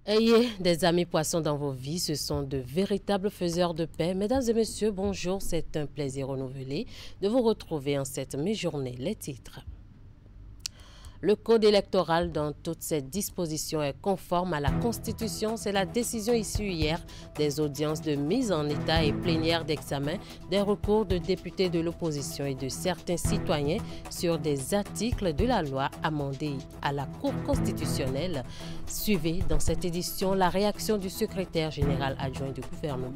Ayez des amis poissons dans vos vies, ce sont de véritables faiseurs de paix. Mesdames et messieurs, bonjour, c'est un plaisir renouvelé de vous retrouver en cette mi-journée. Les titres. Le code électoral dans toutes ses dispositions est conforme à la Constitution. C'est la décision issue hier des audiences de mise en état et plénière d'examen des recours de députés de l'opposition et de certains citoyens sur des articles de la loi amendés à la Cour constitutionnelle. Suivez dans cette édition la réaction du secrétaire général adjoint du gouvernement.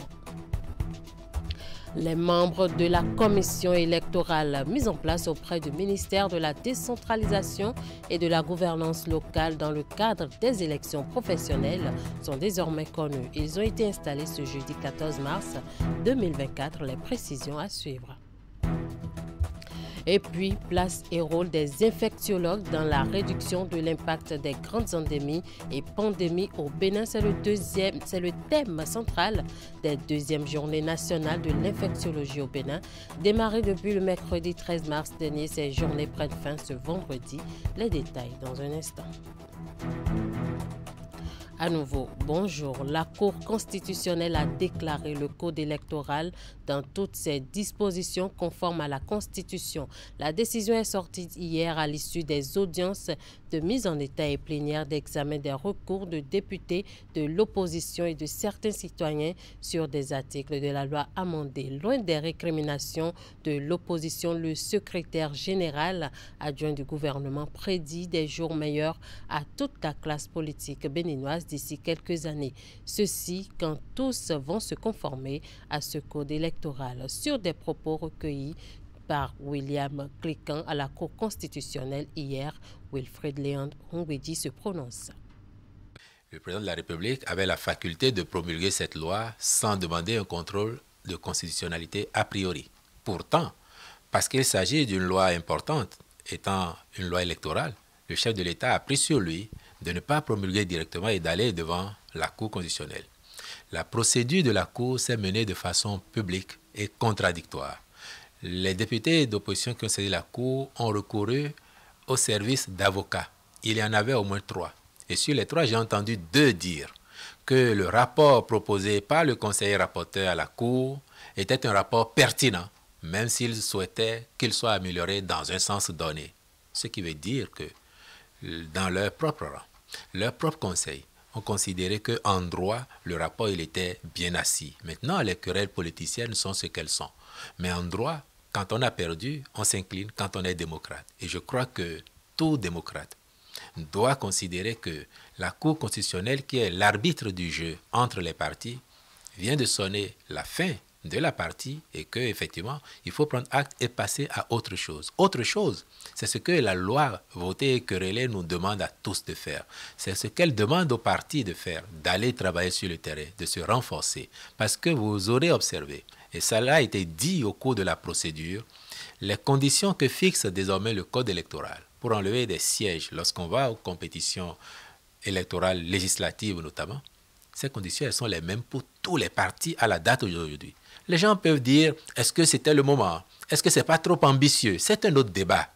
Les membres de la commission électorale mise en place auprès du ministère de la décentralisation et de la gouvernance locale dans le cadre des élections professionnelles sont désormais connus. Ils ont été installés ce jeudi 14 mars 2024. Les précisions à suivre. Et puis, place et rôle des infectiologues dans la réduction de l'impact des grandes endémies et pandémies au Bénin. C'est le thème central des deuxièmes journées nationales de l'infectiologie au Bénin. Démarrées depuis le mercredi 13 mars dernier, ces journées prennent fin ce vendredi. Les détails dans un instant. À nouveau, bonjour. La Cour constitutionnelle a déclaré le code électoral dans toutes ses dispositions conformes à la Constitution. La décision est sortie hier à l'issue des audiences de mise en état et plénière d'examen des recours de députés de l'opposition et de certains citoyens sur des articles de la loi amendée. Loin des récriminations de l'opposition, le secrétaire général adjoint du gouvernement prédit des jours meilleurs à toute la classe politique béninoise d'ici quelques années. Ceci quand tous vont se conformer à ce code électoral. Sur des propos recueillis par William Clécan à la Cour constitutionnelle hier, Wilfred Léon Hongwedi se prononce. Le président de la République avait la faculté de promulguer cette loi sans demander un contrôle de constitutionnalité a priori. Pourtant, parce qu'il s'agit d'une loi importante, étant une loi électorale, le chef de l'État a pris sur lui de ne pas promulguer directement et d'aller devant la Cour constitutionnelle. La procédure de la Cour s'est menée de façon publique et contradictoire. Les députés d'opposition qui ont saisi la Cour ont recouru au service d'avocats. Il y en avait au moins 3. Et sur les 3, j'ai entendu 2 dire que le rapport proposé par le conseiller rapporteur à la Cour était un rapport pertinent, même s'ils souhaitaient qu'il soit amélioré dans un sens donné. Ce qui veut dire que dans leur propre rang, leur propre conseil, ont considéré qu'en droit, le rapport il était bien assis. Maintenant, les querelles politiciennes sont ce qu'elles sont. Mais en droit, quand on a perdu, on s'incline quand on est démocrate. Et je crois que tout démocrate doit considérer que la Cour constitutionnelle, qui est l'arbitre du jeu entre les partis, vient de sonner la fin de la partie et qu'effectivement, il faut prendre acte et passer à autre chose. Autre chose, c'est ce que la loi votée et querellée nous demande à tous de faire. C'est ce qu'elle demande aux partis de faire, d'aller travailler sur le terrain, de se renforcer. Parce que vous aurez observé, et cela a été dit au cours de la procédure, les conditions que fixe désormais le code électoral pour enlever des sièges lorsqu'on va aux compétitions électorales législatives notamment, ces conditions elles sont les mêmes pour tous les partis à la date d'aujourd'hui. Les gens peuvent dire, est-ce que c'était le moment? Est-ce que ce n'est pas trop ambitieux? C'est un autre débat.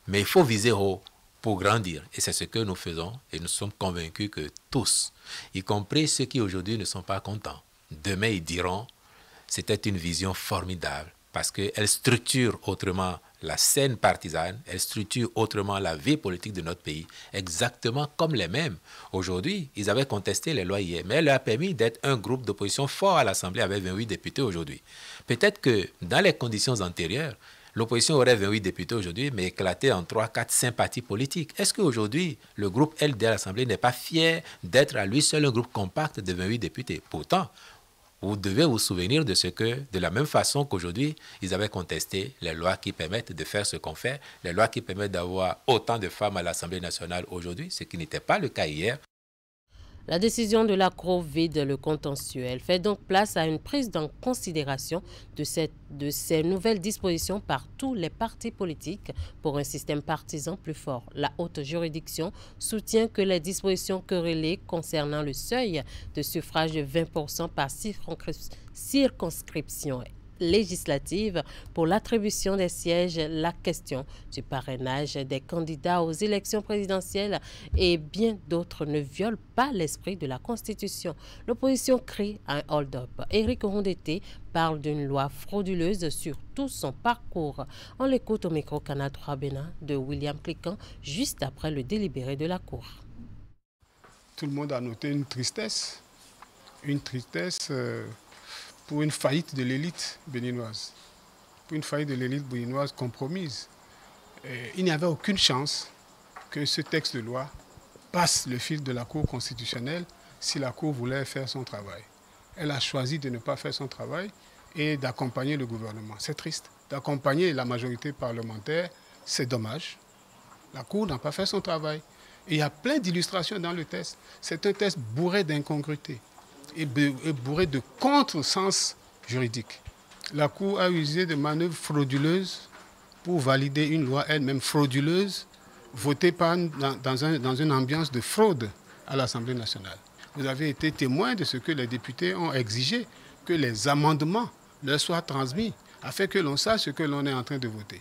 Mais il faut viser haut pour grandir. Et c'est ce que nous faisons. Et nous sommes convaincus que tous, y compris ceux qui aujourd'hui ne sont pas contents, demain ils diront, c'était une vision formidable. Parce qu'elle structure autrement la scène partisane, elle structure autrement la vie politique de notre pays, exactement comme les mêmes. Aujourd'hui, ils avaient contesté les lois hier, mais elle leur a permis d'être un groupe d'opposition fort à l'Assemblée avec 28 députés aujourd'hui. Peut-être que dans les conditions antérieures, l'opposition aurait 28 députés aujourd'hui, mais éclaté en 3, 4 sympathies politiques. Est-ce qu'aujourd'hui, le groupe LD à l'Assemblée n'est pas fier d'être à lui seul un groupe compact de 28 députés? Pourtant, vous devez vous souvenir de ce que, de la même façon qu'aujourd'hui, ils avaient contesté les lois qui permettent de faire ce qu'on fait, les lois qui permettent d'avoir autant de femmes à l'Assemblée nationale aujourd'hui, ce qui n'était pas le cas hier. La décision de la Cour vide le contentieux. Elle fait donc place à une prise en considération de ces nouvelles dispositions par tous les partis politiques pour un système partisan plus fort. La haute juridiction soutient que les dispositions querellées concernant le seuil de suffrage de 20% par circonscription législatives pour l'attribution des sièges, la question du parrainage des candidats aux élections présidentielles et bien d'autres ne violent pas l'esprit de la Constitution. L'opposition crie à un hold-up. Éric Rondeté parle d'une loi frauduleuse sur tout son parcours. On l'écoute au micro Canal 3 Bénin de William Cliquant juste après le délibéré de la Cour. Tout le monde a noté une tristesse pour une faillite de l'élite béninoise, pour une faillite de l'élite béninoise compromise. Il n'y avait aucune chance que ce texte de loi passe le fil de la Cour constitutionnelle si la Cour voulait faire son travail. Elle a choisi de ne pas faire son travail et d'accompagner le gouvernement. C'est triste. D'accompagner la majorité parlementaire, c'est dommage. La Cour n'a pas fait son travail. Et il y a plein d'illustrations dans le test. C'est un test bourré d'incongruités et bourré de contresens juridiques. La Cour a usé de manœuvres frauduleuses pour valider une loi elle-même frauduleuse, votée dans une ambiance de fraude à l'Assemblée nationale. Vous avez été témoin de ce que les députés ont exigé, que les amendements leur soient transmis, afin que l'on sache ce que l'on est en train de voter.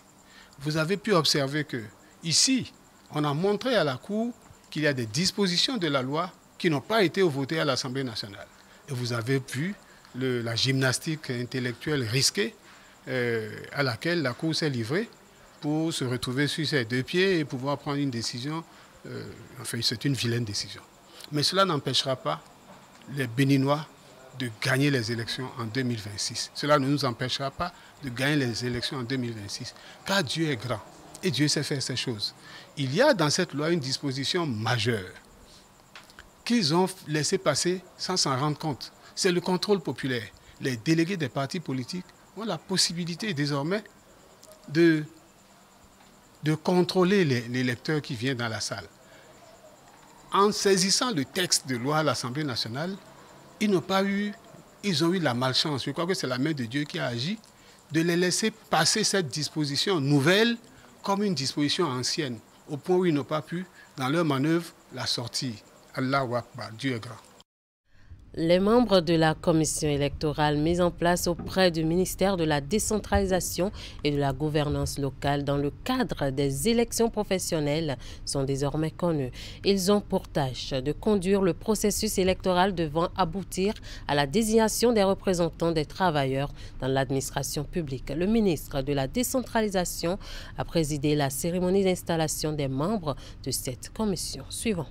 Vous avez pu observer que, ici, on a montré à la Cour qu'il y a des dispositions de la loi qui n'ont pas été votées à l'Assemblée nationale. Et vous avez vu la gymnastique intellectuelle risquée à laquelle la Cour s'est livrée pour se retrouver sur ses deux pieds et pouvoir prendre une décision. Enfin, c'est une vilaine décision. Mais cela n'empêchera pas les Béninois de gagner les élections en 2026. Cela ne nous empêchera pas de gagner les élections en 2026, car Dieu est grand et Dieu sait faire ces choses. Il y a dans cette loi une disposition majeure qu'ils ont laissé passer sans s'en rendre compte. C'est le contrôle populaire. Les délégués des partis politiques ont la possibilité désormais de contrôler l'électeur qui vient dans la salle. En saisissant le texte de loi à l'Assemblée nationale, ils ont eu la malchance, je crois que c'est la main de Dieu qui a agi, de les laisser passer cette disposition nouvelle comme une disposition ancienne, au point où ils n'ont pas pu, dans leur manœuvre, la sortir. Allahu Akbar, Dieu est grand. Les membres de la commission électorale mise en place auprès du ministère de la décentralisation et de la gouvernance locale dans le cadre des élections professionnelles sont désormais connus. Ils ont pour tâche de conduire le processus électoral devant aboutir à la désignation des représentants des travailleurs dans l'administration publique. Le ministre de la décentralisation a présidé la cérémonie d'installation des membres de cette commission. Suivant.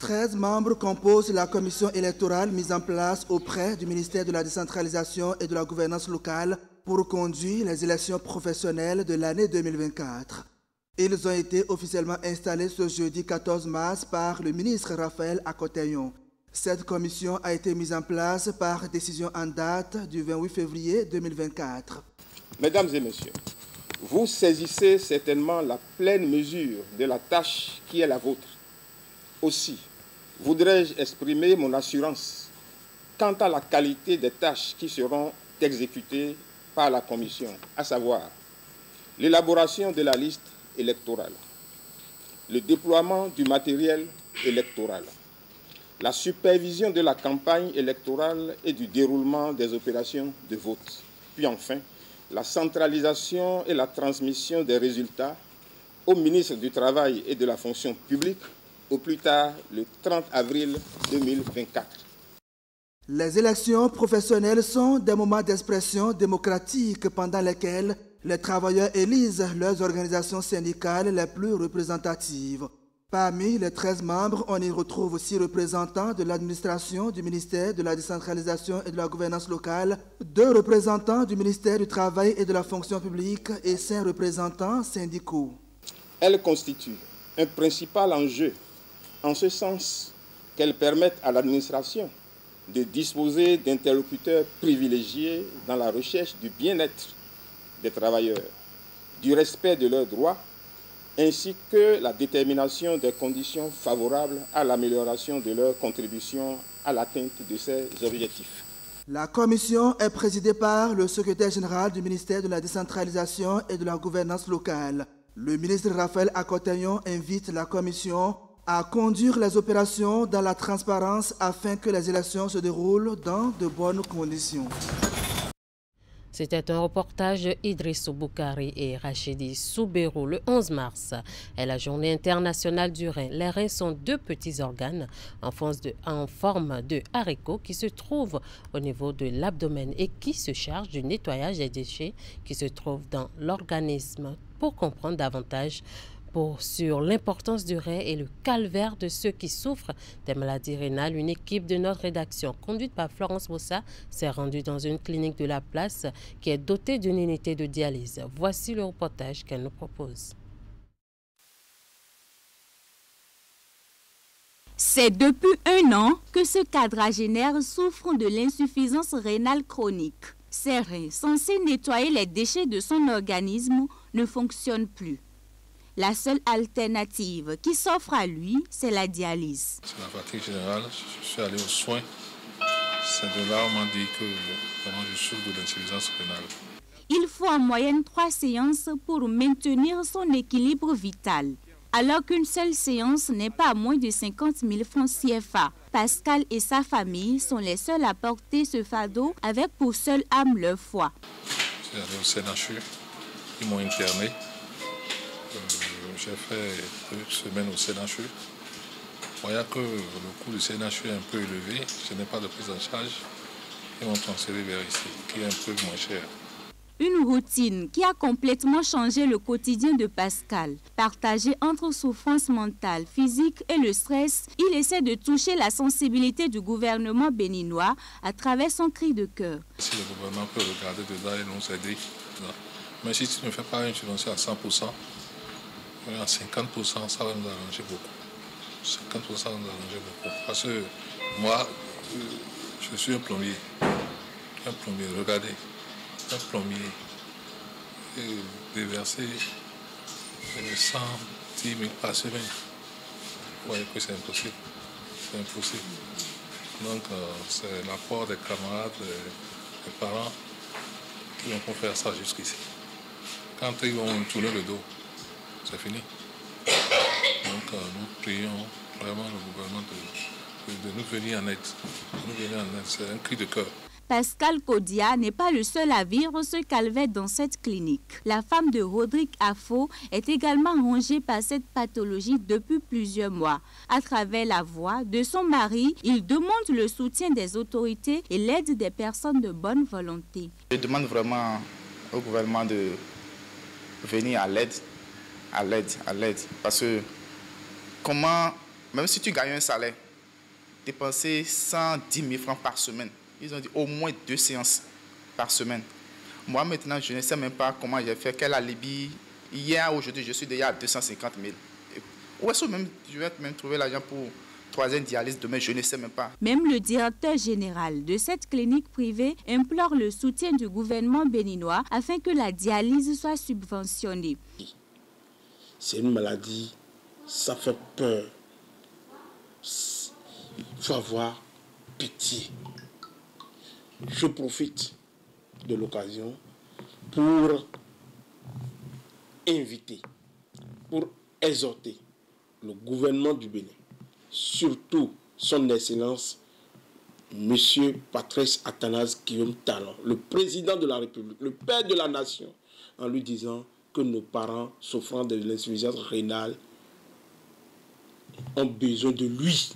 13 membres composent la commission électorale mise en place auprès du ministère de la décentralisation et de la gouvernance locale pour conduire les élections professionnelles de l'année 2024. Ils ont été officiellement installés ce jeudi 14 mars par le ministre Raphaël Akotaion. Cette commission a été mise en place par décision en date du 28 février 2024. Mesdames et messieurs, vous saisissez certainement la pleine mesure de la tâche qui est la vôtre. Aussi, voudrais-je exprimer mon assurance quant à la qualité des tâches qui seront exécutées par la Commission, à savoir l'élaboration de la liste électorale, le déploiement du matériel électoral, la supervision de la campagne électorale et du déroulement des opérations de vote, puis enfin, la centralisation et la transmission des résultats au ministre du Travail et de la Fonction publique au plus tard le 30 avril 2024. Les élections professionnelles sont des moments d'expression démocratique pendant lesquels les travailleurs élisent leurs organisations syndicales les plus représentatives. Parmi les 13 membres, on y retrouve 6 représentants de l'administration du ministère de la décentralisation et de la gouvernance locale, 2 représentants du ministère du Travail et de la Fonction publique et 5 représentants syndicaux. Elle constitue un principal enjeu en ce sens qu'elles permettent à l'administration de disposer d'interlocuteurs privilégiés dans la recherche du bien-être des travailleurs, du respect de leurs droits, ainsi que la détermination des conditions favorables à l'amélioration de leur contribution à l'atteinte de ces objectifs. La commission est présidée par le secrétaire général du ministère de la décentralisation et de la gouvernance locale. Le ministre Raphaël Akotaion invite la commission à conduire les opérations dans la transparence afin que les élections se déroulent dans de bonnes conditions. C'était un reportage de Idrissou Boukari et Rachidi Souberou le 11 mars. Et la journée internationale du rein. Les reins sont deux petits organes en forme de haricots qui se trouvent au niveau de l'abdomen et qui se chargent du nettoyage des déchets qui se trouvent dans l'organisme. Pour comprendre davantage sur l'importance du rein et le calvaire de ceux qui souffrent des maladies rénales, une équipe de notre rédaction, conduite par Florence Bossa, s'est rendue dans une clinique de la place qui est dotée d'une unité de dialyse. Voici le reportage qu'elle nous propose. C'est depuis 1 an que ce quadragénaire souffre de l'insuffisance rénale chronique. Ses reins, censés nettoyer les déchets de son organisme, ne fonctionnent plus. La seule alternative qui s'offre à lui, c'est la dialyse. C'est la fatigue générale, je suis allé aux soins. C'est de là on m'a dit que je souffre de l'insuffisance rénale. Il faut en moyenne 3 séances pour maintenir son équilibre vital. Alors qu'une seule séance n'est pas à moins de 50 000 francs CFA. Pascal et sa famille sont les seuls à porter ce fardeau avec pour seule âme leur foi. Je suis allé au CNHU, ils m'ont interné. J'ai fait 2 semaines au CNHU. Voyant que le coût du CNHU est un peu élevé, je n'ai pas de prise en charge. Ils m'ont transféré vers ici, qui est un peu moins cher. Une routine qui a complètement changé le quotidien de Pascal. Partagé entre souffrance mentale, physique et le stress, il essaie de toucher la sensibilité du gouvernement béninois à travers son cri de cœur. Si le gouvernement peut regarder dedans et nous aider, mais si tu ne fais pas une subvention à 100%, à 50%, ça va nous arranger beaucoup. 50% ça va nous arranger beaucoup. Parce que moi, je suis un plombier. Regardez. Un plombier déverser 110 000 par semaine. Vous voyez que c'est impossible. C'est impossible. Donc, c'est l'apport des camarades, des parents qui vont faire ça jusqu'ici. Quand ils vont tourner le dos, c'est fini. Donc, nous prions vraiment le gouvernement de nous venir en aide. C'est un cri de cœur. Pascal Kodia n'est pas le seul à vivre ce calvaire dans cette clinique. La femme de Rodrigue Afo est également rongée par cette pathologie depuis plusieurs mois. À travers la voix de son mari, il demande le soutien des autorités et l'aide des personnes de bonne volonté. Je demande vraiment au gouvernement de venir à l'aide. Parce que comment, même si tu gagnes un salaire, dépenser 110 000 francs par semaine, ils ont dit au moins 2 séances par semaine. Moi maintenant, je ne sais même pas comment j'ai fait, quel alibi. Hier, aujourd'hui, je suis déjà à 250 000. Où est-ce que je vais même trouver l'argent pour 3e dialyse demain, je ne sais même pas. Même le directeur général de cette clinique privée implore le soutien du gouvernement béninois afin que la dialyse soit subventionnée. C'est une maladie, ça fait peur. Il faut avoir pitié. Je profite de l'occasion pour inviter, pour exhorter le gouvernement du Bénin, surtout son Excellence, M. Patrice Athanase Guillaume Talon, le président de la République, le père de la nation, en lui disant que nos parents souffrant de l'insuffisance rénale ont besoin de lui.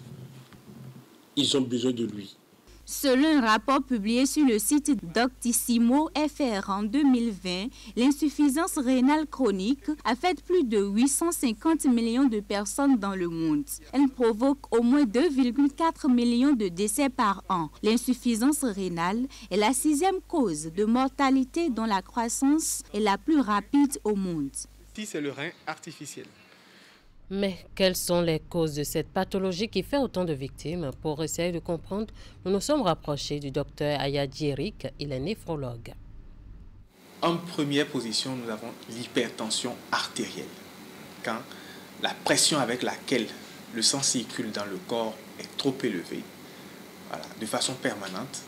Ils ont besoin de lui. Selon un rapport publié sur le site Doctissimo FR en 2020, l'insuffisance rénale chronique affecte plus de 850 millions de personnes dans le monde. Elle provoque au moins 2,4 millions de décès par an. L'insuffisance rénale est la 6e cause de mortalité dont la croissance est la plus rapide au monde. Si c'est le rein artificiel. Mais quelles sont les causes de cette pathologie qui fait autant de victimes? Pour essayer de comprendre, nous nous sommes rapprochés du docteur Ayadi Eric, il est néphrologue. En première position, nous avons l'hypertension artérielle. Quand la pression avec laquelle le sang circule dans le corps est trop élevée, voilà, de façon permanente,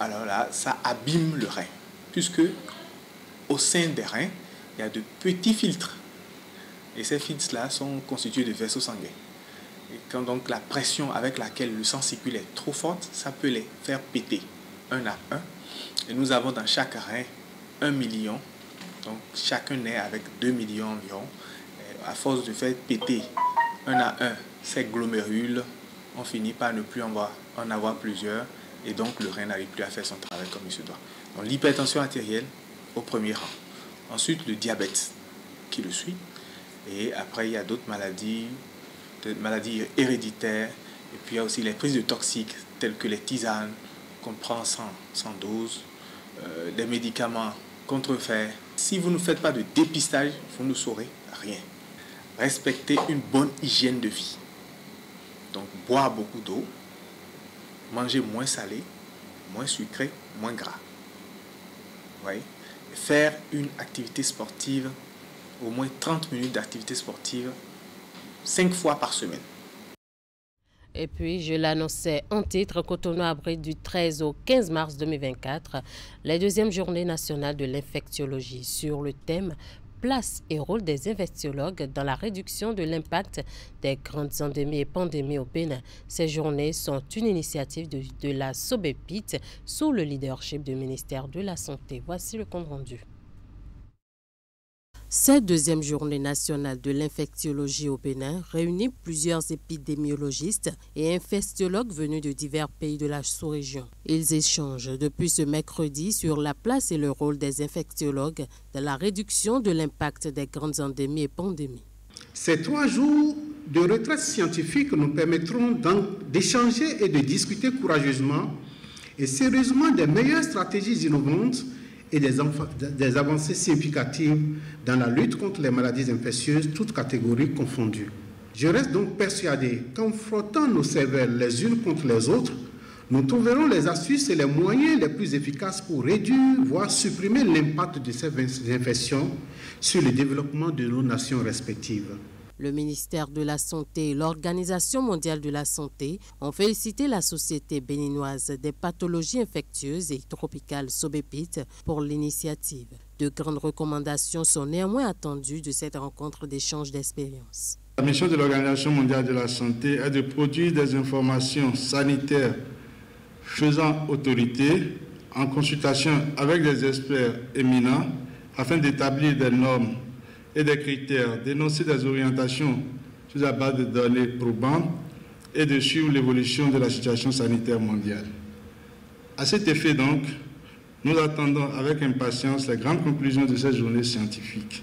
alors là, ça abîme le rein. Puisque au sein des reins, il y a de petits filtres. Et ces filtres-là sont constitués de vaisseaux sanguins. Et quand donc la pression avec laquelle le sang circule est trop forte, ça peut les faire péter un à un. Et nous avons dans chaque rein 1 million. Donc chacun naît avec 2 millions environ. Et à force de faire péter un à un ces glomérules, on finit par ne plus en avoir plusieurs. Et donc le rein n'arrive plus à faire son travail comme il se doit. Donc l'hypertension artérielle au premier rang. Ensuite le diabète qui le suit. Et après il y a d'autres maladies héréditaires. Et puis il y a aussi les prises de toxiques telles que les tisanes qu'on prend sans dose, des médicaments contrefaites. Si vous ne faites pas de dépistage, vous ne saurez rien. Respectez une bonne hygiène de vie. Donc boire beaucoup d'eau, manger moins salé, moins sucré, moins gras. Oui. Faire une activité sportive, au moins 30 minutes d'activité sportive, 5 fois par semaine. Et puis, je l'annonçais en titre, Cotonou abrite du 13 au 15 mars 2024 les deuxièmes journées nationales de l'infectiologie sur le thème « Place et rôle des infectiologues dans la réduction de l'impact des grandes endémies et pandémies au Bénin ». Ces journées sont une initiative de la SOBEPIT sous le leadership du ministère de la Santé. Voici le compte rendu. Cette deuxième journée nationale de l'infectiologie au Bénin réunit plusieurs épidémiologistes et infectiologues venus de divers pays de la sous-région. Ils échangent depuis ce mercredi sur la place et le rôle des infectiologues dans la réduction de l'impact des grandes endémies et pandémies. Ces 3 jours de retraite scientifique nous permettront donc d'échanger et de discuter courageusement et sérieusement des meilleures stratégies innovantes et des avancées significatives dans la lutte contre les maladies infectieuses, toutes catégories confondues. Je reste donc persuadé qu'en frottant nos cervelles les unes contre les autres, nous trouverons les astuces et les moyens les plus efficaces pour réduire, voire supprimer l'impact de ces infections sur le développement de nos nations respectives. Le ministère de la Santé et l'Organisation mondiale de la santé ont félicité la Société béninoise des pathologies infectieuses et tropicales SOBEPIT pour l'initiative. De grandes recommandations sont néanmoins attendues de cette rencontre d'échange d'expériences. La mission de l'Organisation mondiale de la santé est de produire des informations sanitaires faisant autorité en consultation avec des experts éminents afin d'établir des normes et des critères, d'énoncer des orientations sur la base de données probantes et de suivre l'évolution de la situation sanitaire mondiale. À cet effet donc, nous attendons avec impatience les grandes conclusions de cette journée scientifique.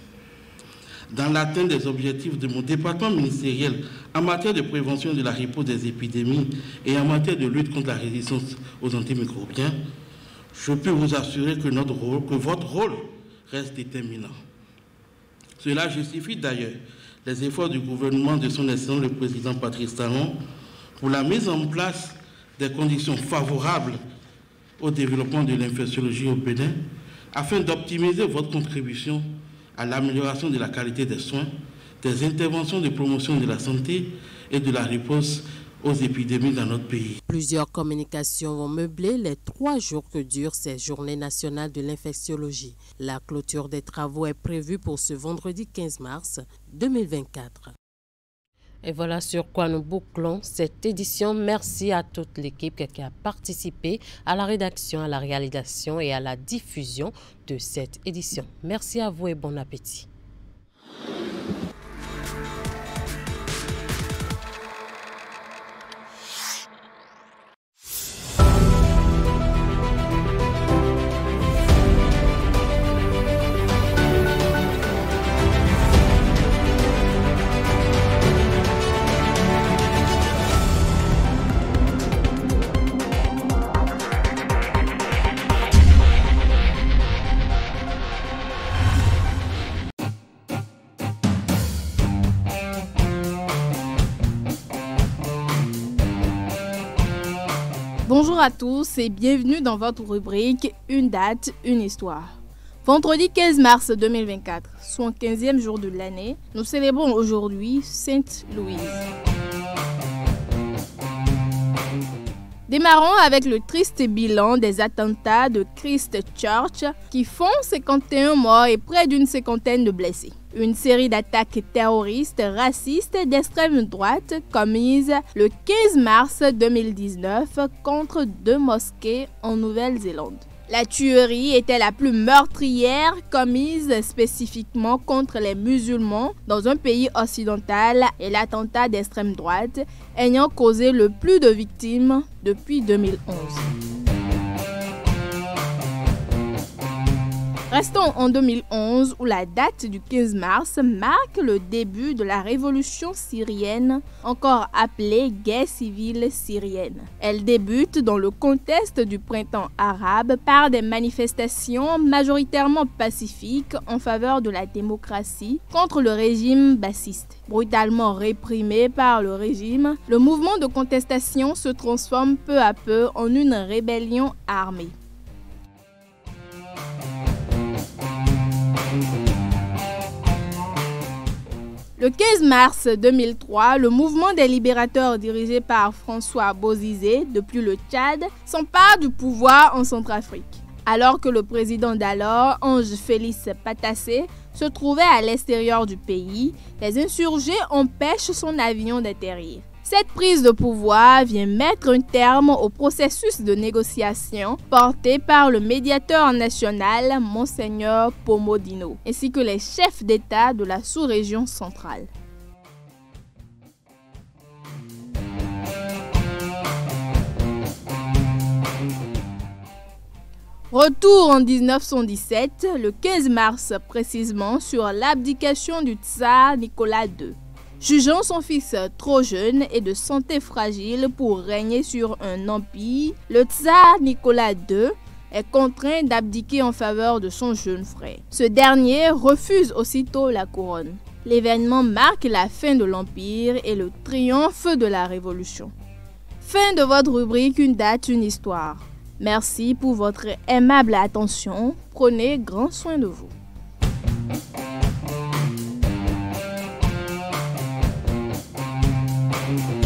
Dans l'atteinte des objectifs de mon département ministériel en matière de prévention de la riposte des épidémies et en matière de lutte contre la résistance aux antimicrobiens, je peux vous assurer que votre rôle reste déterminant. Cela justifie d'ailleurs les efforts du gouvernement de son Excellence le président Patrice Talon pour la mise en place des conditions favorables au développement de l'infectiologie au Bénin afin d'optimiser votre contribution à l'amélioration de la qualité des soins, des interventions de promotion de la santé et de la riposte aux épidémies dans notre pays. Plusieurs communications vont meubler les 3 jours que durent ces journées nationales de l'infectiologie. La clôture des travaux est prévue pour ce vendredi 15 mars 2024. Et voilà sur quoi nous bouclons cette édition. Merci à toute l'équipe qui a participé à la rédaction, à la réalisation et à la diffusion de cette édition. Merci à vous et bon appétit. Bonjour à tous et bienvenue dans votre rubrique Une date, une histoire. Vendredi 15 mars 2024, soit 15e jour de l'année, nous célébrons aujourd'hui Sainte Louise. Démarrons avec le triste bilan des attentats de Christchurch qui font 51 morts et près d'une cinquantaine de blessés. Une série d'attaques terroristes racistes d'extrême droite commises le 15 mars 2019 contre 2 mosquées en Nouvelle-Zélande. La tuerie était la plus meurtrière commise spécifiquement contre les musulmans dans un pays occidental et l'attentat d'extrême droite ayant causé le plus de victimes depuis 2011. Restons en 2011 où la date du 15 mars marque le début de la révolution syrienne, encore appelée guerre civile syrienne. Elle débute dans le contexte du printemps arabe par des manifestations majoritairement pacifiques en faveur de la démocratie contre le régime bassiste. Brutalement réprimé par le régime, le mouvement de contestation se transforme peu à peu en une rébellion armée. Le 15 mars 2003, le mouvement des libérateurs dirigé par François Bozizé, depuis le Tchad, s'empare du pouvoir en Centrafrique. Alors que le président d'alors, Ange Félix Patassé, se trouvait à l'extérieur du pays, les insurgés empêchent son avion d'atterrir. Cette prise de pouvoir vient mettre un terme au processus de négociation porté par le médiateur national Monseigneur Pomodino, ainsi que les chefs d'État de la sous-région centrale. Retour en 1917, le 15 mars précisément, sur l'abdication du tsar Nicolas II. Jugeant son fils trop jeune et de santé fragile pour régner sur un empire, le tsar Nicolas II est contraint d'abdiquer en faveur de son jeune frère. Ce dernier refuse aussitôt la couronne. L'événement marque la fin de l'empire et le triomphe de la révolution. Fin de votre rubrique Une date, une histoire. Merci pour votre aimable attention. Prenez grand soin de vous. Thank you.